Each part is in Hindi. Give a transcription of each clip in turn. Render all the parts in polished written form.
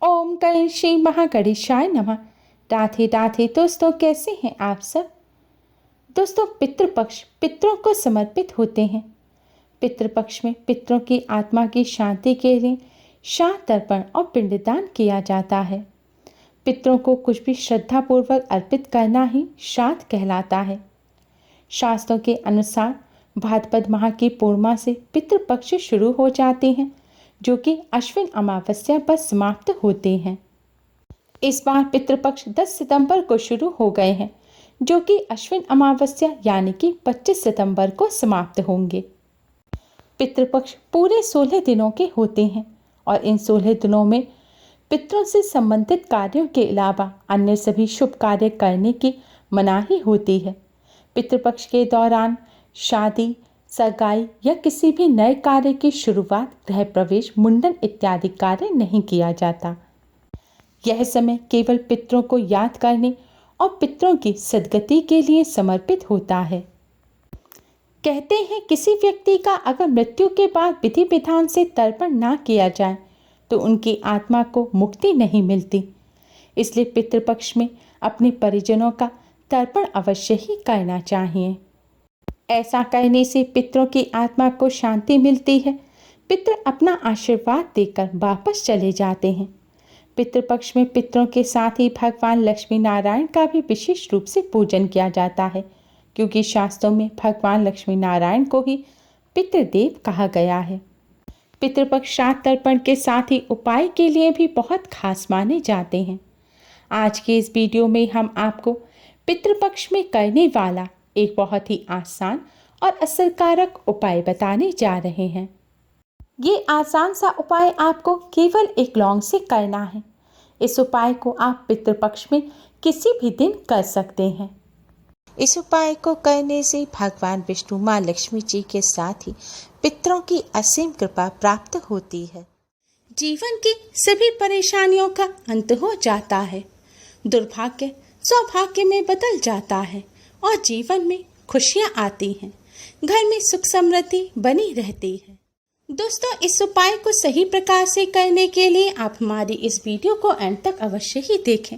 ओम गणेश महागणेशाय नमः। राधे राधे दोस्तों, कैसे हैं आप सब। दोस्तों, पितृपक्ष पितरों को समर्पित होते हैं। पितृपक्ष में पितरों की आत्मा की शांति के लिए श्राद्ध तर्पण और पिंडदान किया जाता है। पितरों को कुछ भी श्रद्धापूर्वक अर्पित करना ही श्राद्ध कहलाता है। शास्त्रों के अनुसार भाद्रपद माह की पूर्णिमा से पितृपक्ष शुरू हो जाते हैं, जो कि अश्विन अमावस्या पर समाप्त होते हैं। इस बार पितृपक्ष 10 सितंबर को शुरू हो गए हैं, जो कि अश्विन अमावस्या यानी कि 25 सितंबर को समाप्त होंगे। पितृपक्ष पूरे 16 दिनों के होते हैं और इन 16 दिनों में पितरों से संबंधित कार्यों के अलावा अन्य सभी शुभ कार्य करने की मनाही होती है। पितृपक्ष के दौरान शादी, सगाई या किसी भी नए कार्य की शुरुआत, गृह प्रवेश, मुंडन इत्यादि कार्य नहीं किया जाता। यह समय केवल पितरों को याद करने और पितरों की सद्गति के लिए समर्पित होता है। कहते हैं किसी व्यक्ति का अगर मृत्यु के बाद विधि विधान से तर्पण ना किया जाए तो उनकी आत्मा को मुक्ति नहीं मिलती। इसलिए पितृपक्ष में अपने परिजनों का तर्पण अवश्य ही करना चाहिए। ऐसा करने से पितरों की आत्मा को शांति मिलती है। पितृ अपना आशीर्वाद देकर वापस चले जाते हैं। पितृपक्ष में पितरों के साथ ही भगवान लक्ष्मी नारायण का भी विशेष रूप से पूजन किया जाता है, क्योंकि शास्त्रों में भगवान लक्ष्मी नारायण को ही पितृदेव कहा गया है। पितृपक्ष श्राद्ध तर्पण के साथ ही उपाय के लिए भी बहुत खास माने जाते हैं। आज के इस वीडियो में हम आपको पितृपक्ष में करने वाला एक बहुत ही आसान और असरकारक उपाय बताने जा रहे हैं। ये आसान सा उपाय आपको केवल एक लौंग से करना है। इस उपाय को आप पितृपक्ष में किसी भी दिन कर सकते हैं। इस उपाय को करने से भगवान विष्णु, माँ लक्ष्मी जी के साथ ही पितरों की असीम कृपा प्राप्त होती है। जीवन की सभी परेशानियों का अंत हो जाता है। दुर्भाग्य सौभाग्य में बदल जाता है और जीवन में खुशियां आती हैं। घर में सुख समृद्धि बनी रहती है। दोस्तों, इस उपाय को सही प्रकार से करने के लिए आप हमारी इस वीडियो को अंत तक अवश्य ही देखें।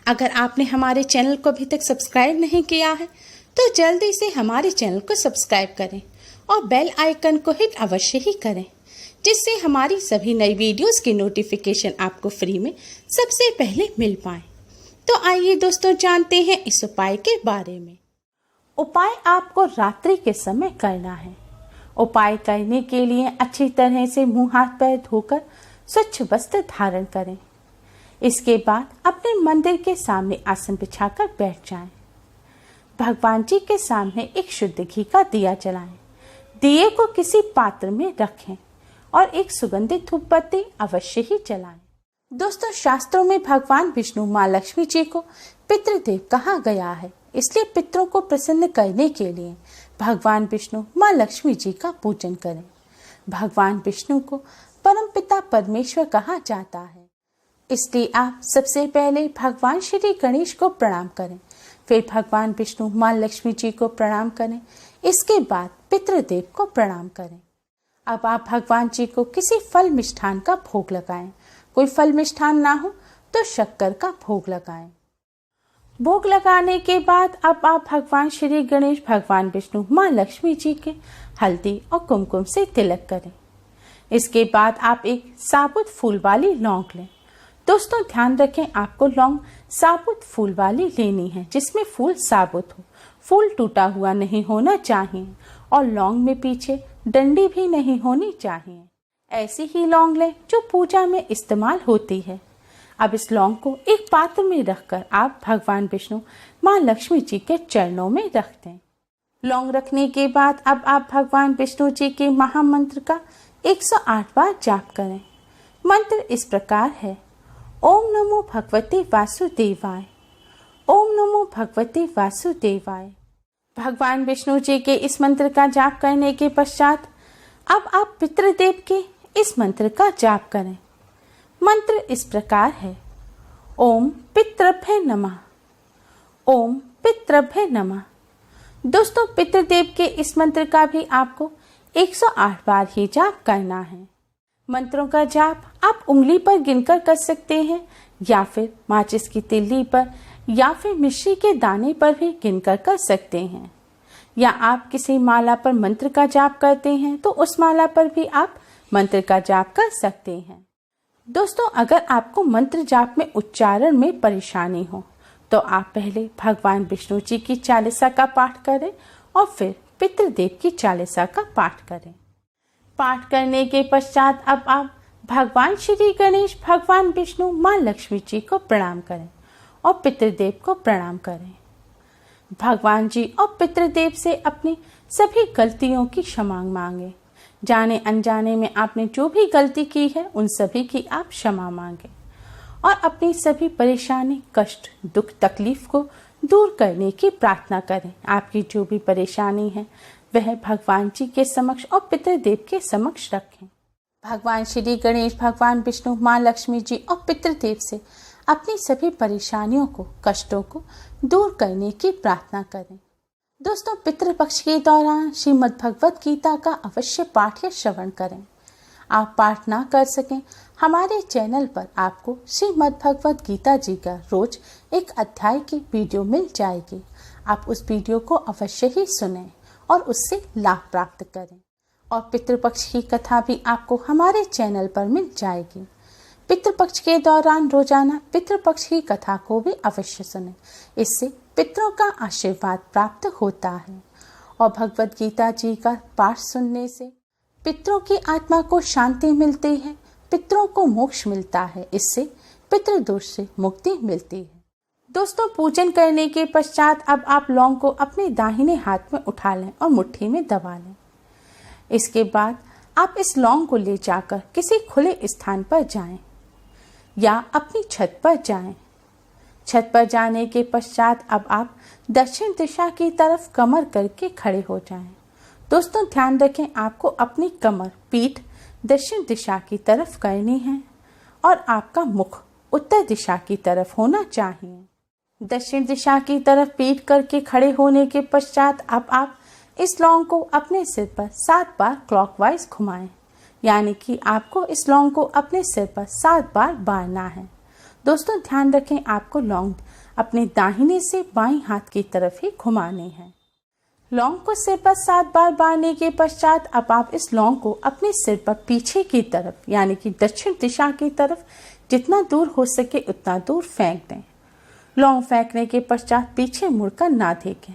अगर आपने हमारे चैनल को अभी तक सब्सक्राइब नहीं किया है तो जल्दी से हमारे चैनल को सब्सक्राइब करें और बेल आइकन को हिट अवश्य ही करें, जिससे हमारी सभी नई वीडियोस की नोटिफिकेशन आपको फ्री में सबसे पहले मिल पाए। तो आइए दोस्तों, जानते हैं इस उपाय के बारे में। उपाय आपको रात्रि के समय करना है। उपाय करने के लिए अच्छी तरह से मुंह हाथ पैर धोकर स्वच्छ वस्त्र धारण करें। इसके बाद अपने मंदिर के सामने आसन बिछाकर बैठ जाएं। भगवान जी के सामने एक शुद्ध घी का दिया जलाएं। दिए को किसी पात्र में रखें और एक सुगंधित धूप बत्ती अवश्य ही जलाएं। दोस्तों, शास्त्रों में भगवान विष्णु, माँ लक्ष्मी जी को पितृदेव कहा गया है। इसलिए पितरों को प्रसन्न करने के लिए भगवान विष्णु, माँ लक्ष्मी जी का पूजन करें। भगवान विष्णु को परमपिता परमेश्वर कहा जाता है। इसलिए आप सबसे पहले भगवान श्री गणेश को प्रणाम करें, फिर भगवान विष्णु, माँ लक्ष्मी जी को प्रणाम करें, इसके बाद पितृदेव को प्रणाम करें। अब आप भगवान जी को किसी फल मिष्ठान का भोग लगाएं। कोई फल मिष्ठान ना हो तो शक्कर का भोग लगाएं। भोग लगाने के बाद अब आप भगवान श्री गणेश, भगवान विष्णु, माँ लक्ष्मी जी के हल्दी और कुमकुम से तिलक करें। इसके बाद आप एक साबुत फूल वाली लौंग लें। दोस्तों, ध्यान रखें, आपको लौंग साबुत फूल वाली लेनी है, जिसमें फूल साबुत हो, फूल टूटा हुआ नहीं होना चाहिए और लौंग में पीछे डंडी भी नहीं होनी चाहिए। ऐसी ही लौंग लें जो पूजा में इस्तेमाल होती है। अब इस लौंग को एक पात्र में रखकर आप भगवान विष्णु, माँ लक्ष्मी जी के चरणों में रख दें। लौंग रखने के बाद अब आप भगवान विष्णु जी के महामंत्र का 108 बार जाप करें। मंत्र इस प्रकार है: ओम नमो भगवते वासुदेवाय, ओम नमो भगवते वासुदेवाय। भगवान विष्णु जी के इस मंत्र का जाप करने के पश्चात अब आप पितृदेव के इस मंत्र का जाप करें। मंत्र इस प्रकार है: ओम पितृभ्य नमः, ओम पितृभ्य नमः। दोस्तों, पितृदेव के इस मंत्र का भी आपको 108 बार ही जाप करना है। मंत्रों का जाप आप उंगली पर गिनकर कर सकते हैं या फिर माचिस की तिल्ली पर या फिर मिश्री के दाने पर भी गिनकर कर सकते हैं। या आप किसी माला पर मंत्र का जाप करते हैं तो उस माला पर भी आप मंत्र का जाप कर सकते हैं। दोस्तों, अगर आपको मंत्र जाप में उच्चारण में परेशानी हो तो आप पहले भगवान विष्णु जी की चालीसा का पाठ करें और फिर पितृदेव की चालीसा का पाठ करें। पाठ करने के पश्चात अब आप भगवान श्री गणेश, भगवान विष्णु, माँ लक्ष्मी जी को प्रणाम करें और पितृदेव को प्रणाम करें। भगवान जी और पितृदेव से अपनी सभी गलतियों की क्षमा मांगे। जाने अनजाने में आपने जो भी गलती की है उन सभी की आप क्षमा मांगे और अपनी सभी परेशानी, कष्ट, दुख, तकलीफ को दूर करने की प्रार्थना करें। आपकी जो भी परेशानी है वह भगवान जी के समक्ष और पितृदेव के समक्ष रखें। भगवान श्री गणेश, भगवान विष्णु, माँ लक्ष्मी जी और पितृदेव से अपनी सभी परेशानियों को, कष्टों को दूर करने की प्रार्थना करें। दोस्तों, पितृपक्ष के दौरान श्रीमद् भगवत गीता का अवश्य पाठ या श्रवण करें। आप पाठ ना कर सकें, हमारे चैनल पर आपको श्रीमद् भगवत गीता जी का रोज एक अध्याय की वीडियो मिल जाएगी। आप उस वीडियो को अवश्य ही सुनें और उससे लाभ प्राप्त करें। और पितृपक्ष की कथा भी आपको हमारे चैनल पर मिल जाएगी। पितृपक्ष के दौरान रोजाना पितृपक्ष की कथा को भी अवश्य सुनें। इससे पितरों का आशीर्वाद प्राप्त होता है और भगवत गीता जी का पाठ सुनने से पितरों की आत्मा को शांति मिलती है, पितरों को मोक्ष मिलता है। इससे पितृदोष से मुक्ति मिलती है। दोस्तों, पूजन करने के पश्चात अब आप लौंग को अपने दाहिने हाथ में उठा लें और मुट्ठी में दबा लें। इसके बाद आप इस लौंग को ले जाकर किसी खुले स्थान पर जाएं या अपनी छत पर जाएं। छत पर जाने के पश्चात अब आप दक्षिण दिशा की तरफ कमर करके खड़े हो जाएं। दोस्तों, ध्यान रखें, आपको अपनी कमर, पीठ दक्षिण दिशा की तरफ करनी है और आपका मुख उत्तर दिशा की तरफ होना चाहिए। दक्षिण दिशा की तरफ पीठ करके खड़े होने के पश्चात अब आप इस लौंग को अपने सिर पर 7 बार क्लॉकवाइज घुमाएं। यानी कि आपको इस लौंग को अपने सिर पर 7 बार बारना है। दोस्तों, ध्यान रखें, आपको लौंग अपने दाहिने से बाईं हाथ की तरफ ही घुमानी है। लौंग को सिर पर 7 बार बारने के पश्चात अब आप इस लौंग को अपने सिर पर पीछे की तरफ यानी कि दक्षिण दिशा की तरफ जितना दूर हो सके उतना दूर फेंक दें। लौंग फेंकने के पश्चात पीछे मुड़कर ना देखें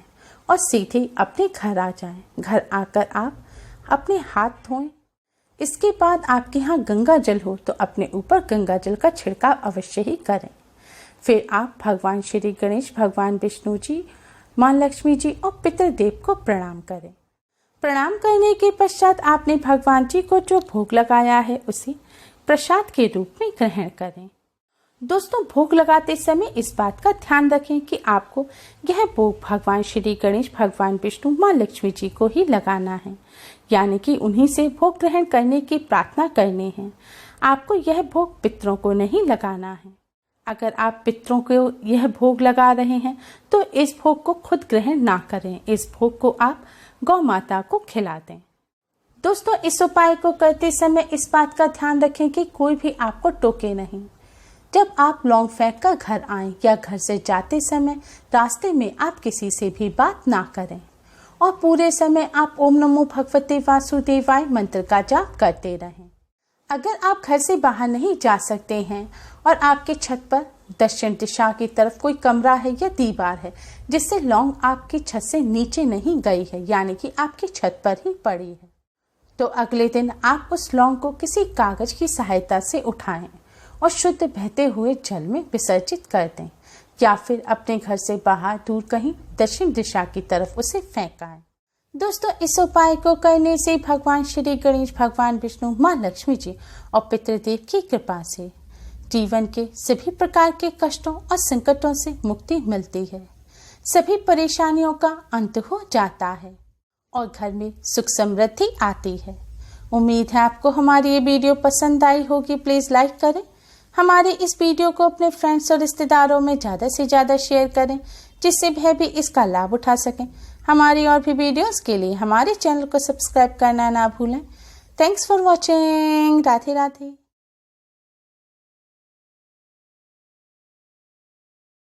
और सीधे अपने घर आ जाएं। घर आकर आप अपने हाथ धोएं। इसके बाद आपके यहाँ गंगा जल हो तो अपने ऊपर गंगा जल का छिड़काव अवश्य ही करें। फिर आप भगवान श्री गणेश, भगवान विष्णु जी, माँ लक्ष्मी जी और पितृदेव को प्रणाम करें। प्रणाम करने के पश्चात आपने भगवान जी को जो भोग लगाया है उसे प्रसाद के रूप में ग्रहण करें। दोस्तों, भोग लगाते समय इस बात का ध्यान रखें कि आपको यह भोग भगवान श्री गणेश, भगवान विष्णु, माँ लक्ष्मी जी को ही लगाना है। यानी कि उन्हीं से भोग ग्रहण करने की प्रार्थना करनी है। आपको यह भोग पितरों को नहीं लगाना है। अगर आप पितरों को यह भोग लगा रहे हैं तो इस भोग को खुद ग्रहण ना करें। इस भोग को आप गौ माता को खिला दें। दोस्तों, इस उपाय को करते समय इस बात का ध्यान रखें कि कोई भी आपको टोके नहीं। जब आप लौंग फेंक कर घर आएं या घर से जाते समय रास्ते में आप किसी से भी बात ना करें और पूरे समय आप ओम नमो भगवते वासुदेवाय मंत्र का जाप करते रहें। अगर आप घर से बाहर नहीं जा सकते हैं और आपके छत पर दक्षिण दिशा की तरफ कोई कमरा है या दीवार है जिससे लौंग आपकी छत से नीचे नहीं गई है यानी कि आपकी छत पर ही पड़ी है, तो अगले दिन आप उस लौंग को किसी कागज की सहायता से उठाएं और शुद्ध बहते हुए जल में विसर्जित कर दें या फिर अपने घर से बाहर दूर कहीं दक्षिण दिशा की तरफ उसे फेंकाएं। दोस्तों, इस उपाय को करने से भगवान श्री गणेश, भगवान विष्णु, माँ लक्ष्मी जी और पितृदेव की कृपा से जीवन के सभी प्रकार के कष्टों और संकटों से मुक्ति मिलती है। सभी परेशानियों का अंत हो जाता है और घर में सुख समृद्धि आती है। उम्मीद है आपको हमारी ये वीडियो पसंद आई होगी। प्लीज लाइक करें। हमारे इस वीडियो को अपने फ्रेंड्स और रिश्तेदारों में ज़्यादा से ज़्यादा शेयर करें जिससे वह भी इसका लाभ उठा सकें। हमारी और भी वीडियोस के लिए हमारे चैनल को सब्सक्राइब करना ना भूलें। Thanks for watching. Radhe Radhe.